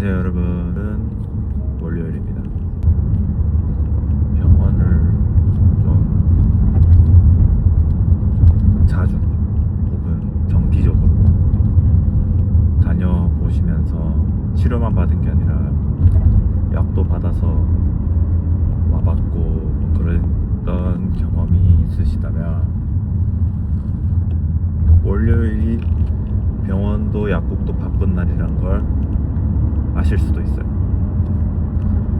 안녕하세요 여러분은 월요일입니다. 병원을 좀 자주 혹은 정기적으로 다녀보시면서 치료만 받은 게 아니라 약도 받아서 와봤고 뭐 그랬던 경험이 있으시다면 월요일이 병원도 약국도 바쁜 날이란 걸 아실 수도 있어요.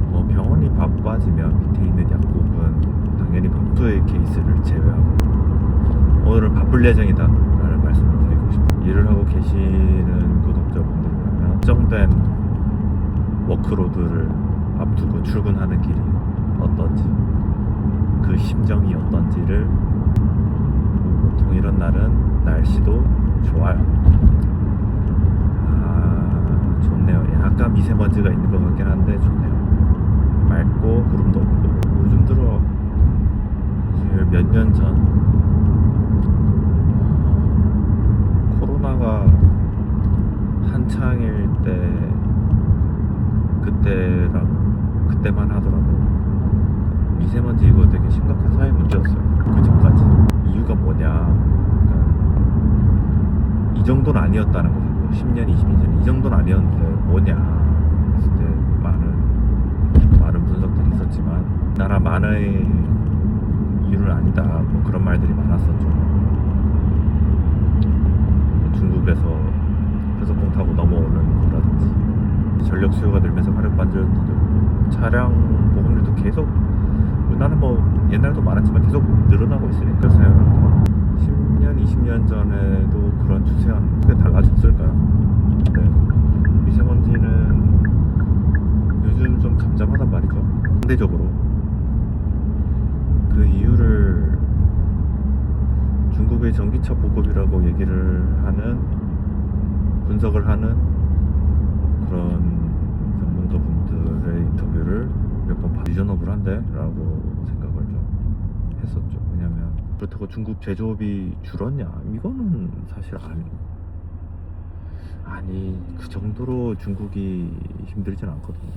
뭐 병원이 바빠지면 밑에 있는 약국은 당연히 복도의 케이스를 제외하고 오늘은 바쁠 예정이다 라는 말씀을 드리고 싶어요. 일을 하고 계시는 구독자분들이라면 특정된 워크로드를 앞두고 출근하는 길이 어떤지 그 심정이 어떤지를 보통 이런 날은 날씨도 좋아요. 좋네요. 약간 미세먼지가 있는 것 같긴 한데 좋네요. 맑고 구름도 없고 요즘 들어 사실 몇 년 전 코로나가 한창일 때 그때만 하더라도 미세먼지 이거 되게 심각한 사회 문제였어요. 그 전까지. 이유가 뭐냐, 그러니까 이 정도는 아니었다는 거죠. 10년, 20년 전에 이 정도는 아니었는데 뭐냐 했을 때 많은 분석들이 있었지만 나라 만의 이유는 아니다 뭐 그런 말들이 많았었죠. 중국에서 회석봉 타고 넘어오는 거라든지 전력 수요가 늘면서 화력 발전도 늘고 차량 보급률도 계속 나는 뭐 옛날도 많았지만 계속 늘어나고 있으니까 10년, 20년 전에도 그런 추세였는데 달라졌을까요? 네. 미세먼지는 요즘 좀 잠잠하단 말이죠. 상대적으로 그 이유를 중국의 전기차 보급이라고 얘기를 하는 분석을 하는 그런 전문가분들의 인터뷰를 몇 번 리저너블한데? 라고 생각을 좀 했었죠. 왜냐면 그렇다고 중국 제조업이 줄었냐? 이거는 사실 아니 그 정도로 중국이 힘들진 않거든요.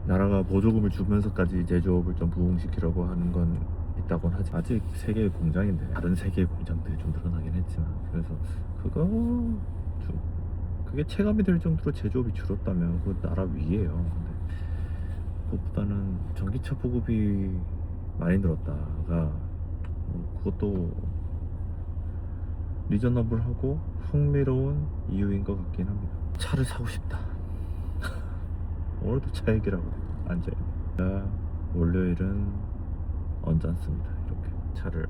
나라가 보조금을 주면서까지 제조업을 좀 부흥시키려고 하는 건 있다곤 하지 아직 세계의 공장인데 다른 세계의 공장들이 좀 늘어나긴 했지만 그래서 그게 체감이 될 정도로 제조업이 줄었다면 그 나라 위에요. 근데 그것보다는 전기차 보급이 많이 늘었다가 그것도 리저너블하고 흥미로운 이유인 것 같긴 합니다. 차를 사고 싶다. 오늘도 차 얘기라고 앉아있네. 월요일은 언짢습니다. 이렇게 차를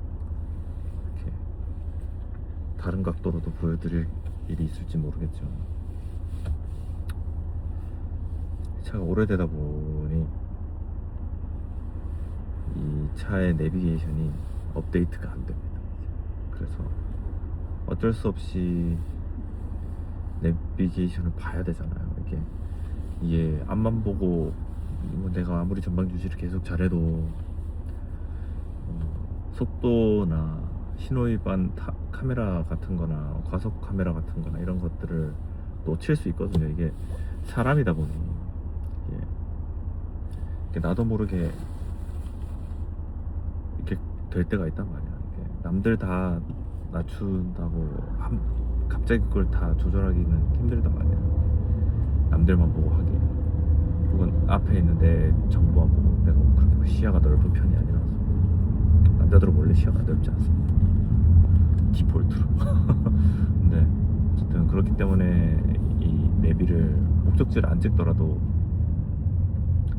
이렇게 다른 각도로도 보여드릴 일이 있을지 모르겠지만 차가 오래되다 보니 이 차의 내비게이션이 업데이트가 안 됩니다. 그래서 어쩔 수 없이 내비게이션을 봐야 되잖아요. 이게 앞만 보고 뭐 내가 아무리 전방 주시를 계속 잘해도 속도나 신호위반 카메라 같은 거나 과속 카메라 같은 거나 이런 것들을 놓칠 수 있거든요. 이게 사람이다 보니 이게 나도 모르게 이렇게 될 때가 있단 말이야. 남들 다 낮춘다고 갑자기 그걸 다 조절하기는 힘들단 말이야. 남들만 보고 하기 혹은 앞에 있는 내 정보만 보고 내가 그렇게 시야가 넓은 편이 아니라서 남자들은 원래 시야가 넓지 않습니다. 디폴트로. 근데 어쨌든 그렇기 때문에 이 내비를 목적지를 안 찍더라도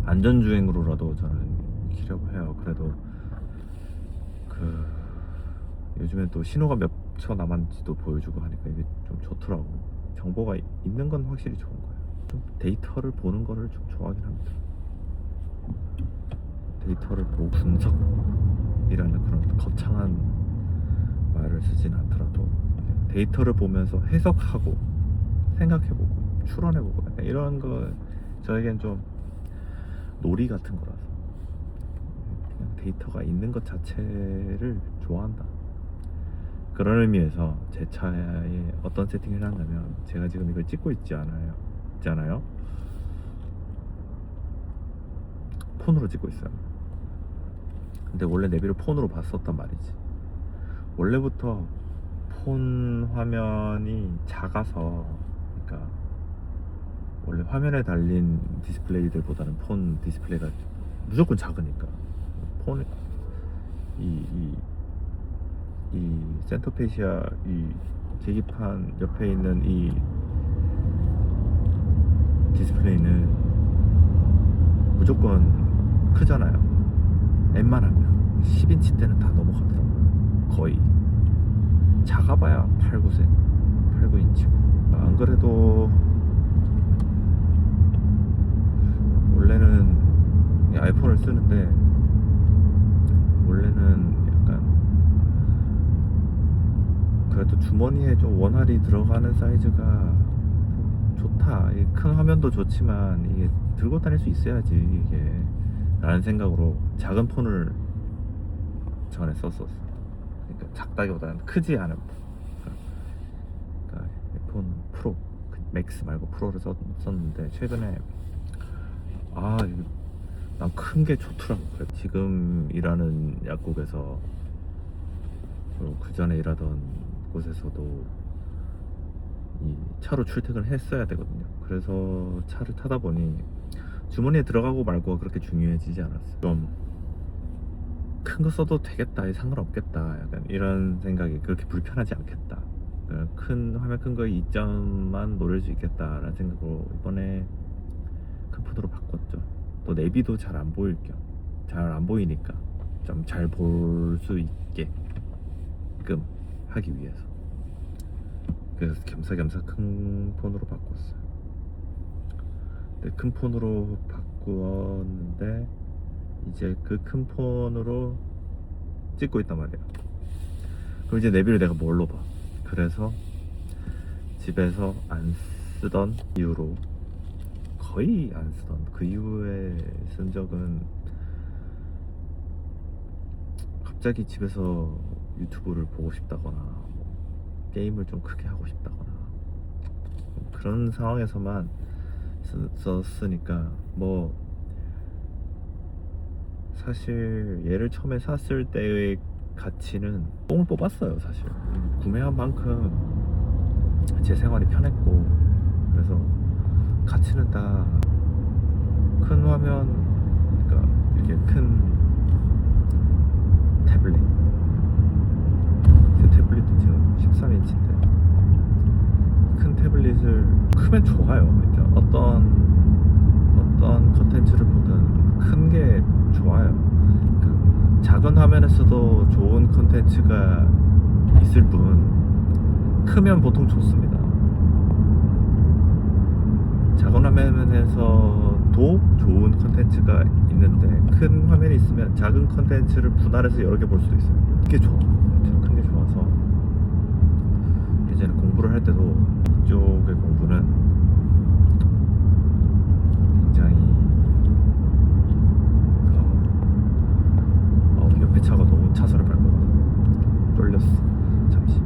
안전주행으로라도 저는 키려고 해요. 그래도 요즘엔 또 신호가 몇 초 남았는지도 보여주고 하니까 이게 좀 좋더라고. 정보가 있는 건 확실히 좋은 거예요. 좀 데이터를 보는 거를 좀 좋아하긴 합니다. 데이터를 보고 분석이라는 그런 거창한 말을 쓰진 않더라도 데이터를 보면서 해석하고 생각해보고 추론해보고 약간 이런 거 저에겐 좀 놀이 같은 거라서 그냥 데이터가 있는 것 자체를 좋아한다. 그런 의미에서 제 차에 어떤 세팅을 해놨냐면 제가 지금 이걸 찍고 있지 않아요. 있잖아요. 폰으로 찍고 있어요. 근데 원래 내비를 폰으로 봤었단 말이지. 원래부터 폰 화면이 작아서, 그러니까 원래 화면에 달린 디스플레이들보다는 폰 디스플레이가 무조건 작으니까 폰 이 센터페시아 이 계기판 옆에 있는 이 디스플레이는 무조건 크잖아요. 웬만하면 10인치 때는 다 넘어가더라고요. 거의 작아봐야 8, 9인치고. 안 그래도 원래는 이 아이폰을 쓰는데, 원래는 약간 그래도 주머니에 좀 원활히 들어가는 사이즈가 좋다. 이 큰 화면도 좋지만 이게 들고 다닐 수 있어야지 이게, 라는 생각으로 작은 폰을 전에 썼었어. 그러니까 작다기보다는 크지 않은 폰. 그러니까 폰 프로, 맥스 말고 프로를 썼는데, 최근에 난 큰 게 좋더라고. 지금 일하는 약국에서, 그리고 그 전에 일하던 곳에서도 이 차로 출퇴근을 했어야 되거든요. 그래서 차를 타다 보니 주머니에 들어가고 말고가 그렇게 중요해지지 않았어요. 좀 큰 거 써도 되겠다, 상관없겠다, 약간 이런 생각이, 그렇게 불편하지 않겠다, 큰 화면 큰 거에 이점만 노릴 수 있겠다라는 생각으로 이번에 큰 폰으로 바꿨죠. 또 내비도 잘 안 보일 겸, 잘 안 보이니까 좀 잘 볼 수 있게끔 하기 위해서, 그래서 겸사겸사 큰 폰으로 바꿨어요. 근데 큰 폰으로 바꾸었는데 이제 그 큰 폰으로 찍고 있단 말이에요. 그럼 이제 내비를 내가 뭘로 봐? 그래서 집에서 안 쓰던 이후로, 거의 안 쓰던, 그 이후에 쓴 적은, 갑자기 집에서 유튜브를 보고 싶다거나 게임을 좀 크게 하고 싶다거나 그런 상황에서만 썼으니까, 뭐 사실 얘를 처음에 샀을 때의 가치는 뽕을 뽑았어요. 사실 구매한 만큼 제 생활이 편했고, 그래서 가치는 다 큰 화면, 그러니까 이렇게 큰 태블릿, 제 태블릿도 지금 13인치인데 큰 태블릿을, 크면 좋아요. 이제 어떤 컨텐츠를 보든 큰 게 좋아요. 그 작은 화면에서도 좋은 컨텐츠가 있을 뿐, 크면 보통 좋습니다. 작은 화면에서도 좋은 컨텐츠가 있는데, 큰 화면이 있으면 작은 컨텐츠를 분할해서 여러 개 볼 수도 있어요. 그게 좋아. 큰 게 좋아서 예전에 공부를 할 때도 이쪽의 공부는 굉장히 옆에 차가 너무 차선을 밟고 쫄렸어 잠시.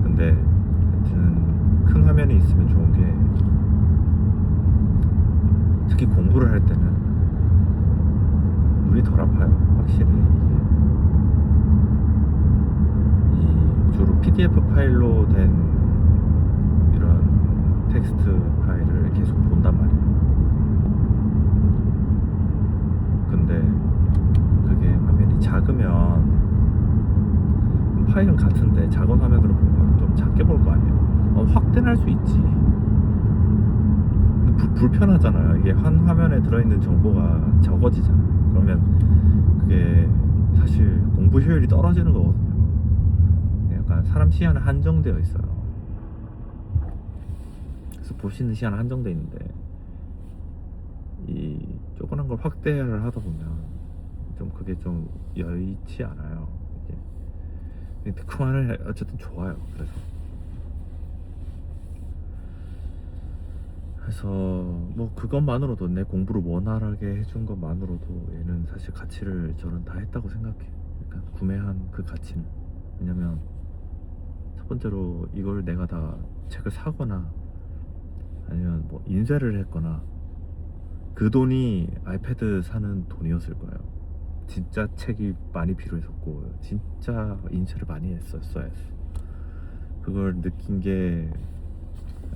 근데 하여튼 큰 화면이 있으면 좋은 게, 특히 공부를 할 때는 눈이 덜 아파요. 확실히 이 주로 PDF 파일로 된 이런 텍스트 파일을 계속 본단 말이에요. 근데 그게 화면이 작으면, 파일은 같은데 작은 화면으로 보면 좀 작게 볼 거 아니에요. 확대는 할 수 있지. 불편하잖아요. 이게 한 화면에 들어있는 정보가 적어지잖아요. 그러면 그게 사실 공부 효율이 떨어지는 거거든요. 약간 사람 시야는 한정되어 있어요. 그래서 볼 수 있는 시야는 한정되어 있는데, 이 조그만 걸 확대를 하다 보면 좀 그게 좀 여의치 않아요. 이게 그만은 어쨌든 좋아요. 그래서 뭐 그것만으로도, 내 공부를 원활하게 해준 것만으로도 얘는 사실 가치를 저는 다 했다고 생각해. 그러니까 구매한 그 가치는. 왜냐면 첫 번째로 이걸 내가 다 책을 사거나 아니면 뭐 인쇄를 했거나 그 돈이 아이패드 사는 돈이었을 거예요. 진짜 책이 많이 필요했었고 진짜 인쇄를 많이 했었어야 했어. 그걸 느낀 게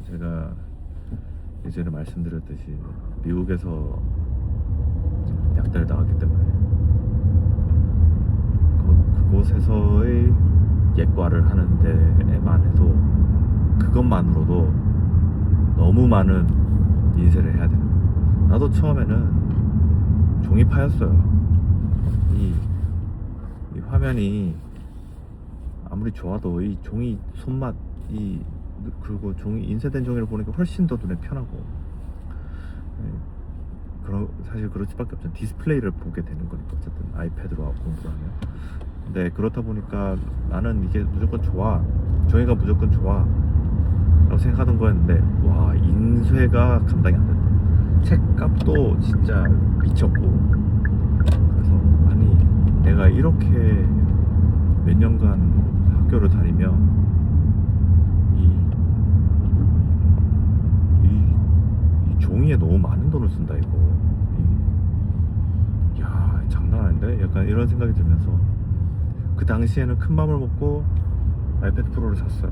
제가 예전에 말씀드렸듯이 미국에서 약대를 나왔기 때문에 그곳에서의 예과를 하는 데에만 해도 그것만으로도 너무 많은 인쇄를 해야 되는 거예요. 나도 처음에는 종이파였어요. 이 화면이 아무리 좋아도 이 종이 손맛 그리고 종이 인쇄된 종이를 보니까 훨씬 더 눈에 편하고 사실 그럴 수밖에 없죠. 디스플레이를 보게 되는 거니까 어쨌든 아이패드로 공부를 하면. 근데 그렇다 보니까 나는 이게 무조건 좋아, 종이가 무조건 좋아 라고 생각하던 거였는데 와, 인쇄가 감당이 안 된다. 책값도 진짜 미쳤고, 그래서 아니 내가 이렇게 몇 년간 학교를 다니면 이 종이에 너무 많은 돈을 쓴다 이거. 야, 장난 아닌데? 약간 이런 생각이 들면서 그 당시에는 큰 맘을 먹고 아이패드 프로를 샀어요.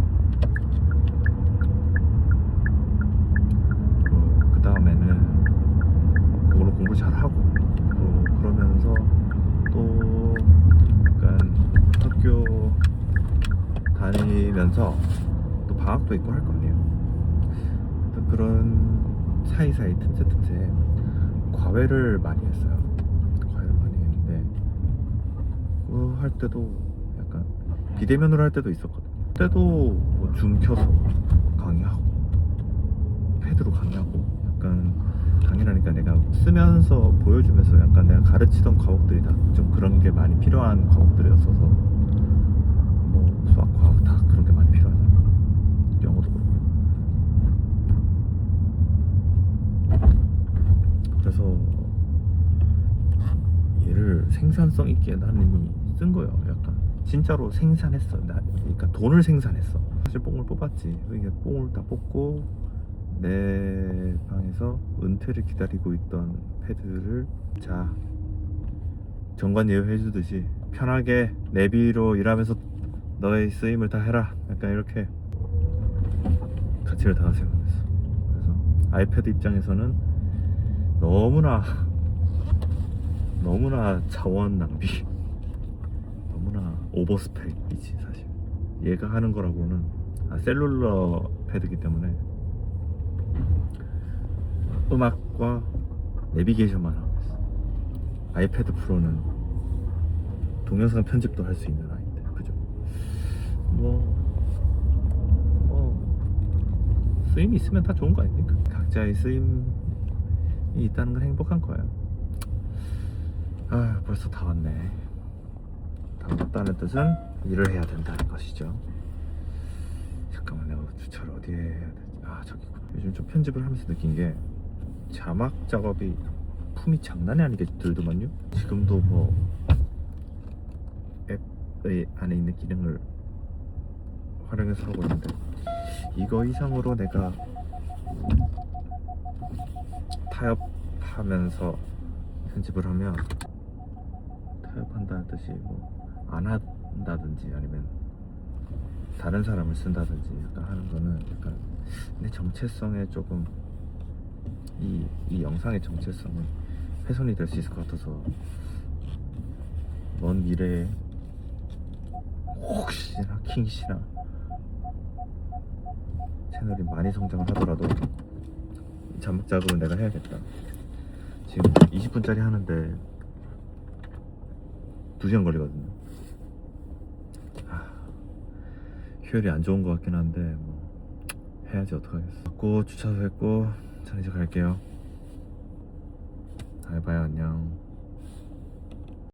그 다음에는 그걸로 공부 잘하고 그러면서 또 약간 학교 다니면서 또 방학도 있고 할 거 아니에요. 또 그런 사이사이 틈새 과외를 많이 했어요. 과외를 많이 했는데 그거 할 때도 약간 비대면으로 할 때도 있었거든요. 그때도 뭐 줌 켜서 강의하고 패드로 강의하고, 약간 강의라니까 내가 쓰면서 보여주면서 약간 내가 가르치던 과목들이 다 좀 그런 게 많이 필요한 과목들이었어서, 뭐 수학, 과학 다 그런 게 많이 필요하잖아. 영어도 그렇고. 그래서 얘를 생산성 있게 나는 이미 쓴 거예요. 약간 진짜로 생산했어. 그러니까 돈을 생산했어. 사실 뽕을 뽑았지. 이게 뽕을 다 뽑고 내 방에서 은퇴를 기다리고 있던 패드를, 자, 정관 예우해주듯이 편하게 내비로 일하면서 너의 쓰임을 다 해라, 약간 이렇게 가치를 다 생각했어. 그래서 아이패드 입장에서는 너무나 자원 낭비, 너무나 오버스펙이지 사실. 얘가 하는 거라고는, 셀룰러 패드이기 때문에 음악과 내비게이션만 하고 있어. 아이패드 프로는 동영상 편집도 할 수 있는 아이인데, 그죠? 쓰임이 있으면 다 좋은 거 아닙니까? 각자의 쓰임이 있다는 건 행복한 거예요. 벌써 다 왔네. 다 왔다는 뜻은 일을 해야 된다는 것이죠. 잠깐만, 내가 주차를 어디에 해야 되지? 저기구나. 요즘 좀 편집을 하면서 느낀 게 자막 작업이 품이 장난이 아니게 들더만요. 지금도 뭐 앱의 안에 있는 기능을 활용해서 하고 있는데, 이거 이상으로 내가 타협하면서 편집을 하면, 타협한다는 뜻이 뭐 안 한다든지 아니면 다른 사람을 쓴다든지 약간 하는 거는 약간 내 정체성에 조금, 이 영상의 정체성은 훼손이 될 수 있을 것 같아서, 먼 미래에 혹시나 킹시나 채널이 많이 성장을 하더라도 자막 작업은 내가 해야겠다. 지금 20분짜리 하는데 2시간 걸리거든요. 효율이 안 좋은 것 같긴 한데 뭐 해야지, 어떡하겠어. 주차도 했고, 전 이제 갈게요. 잘 봐요. 안녕.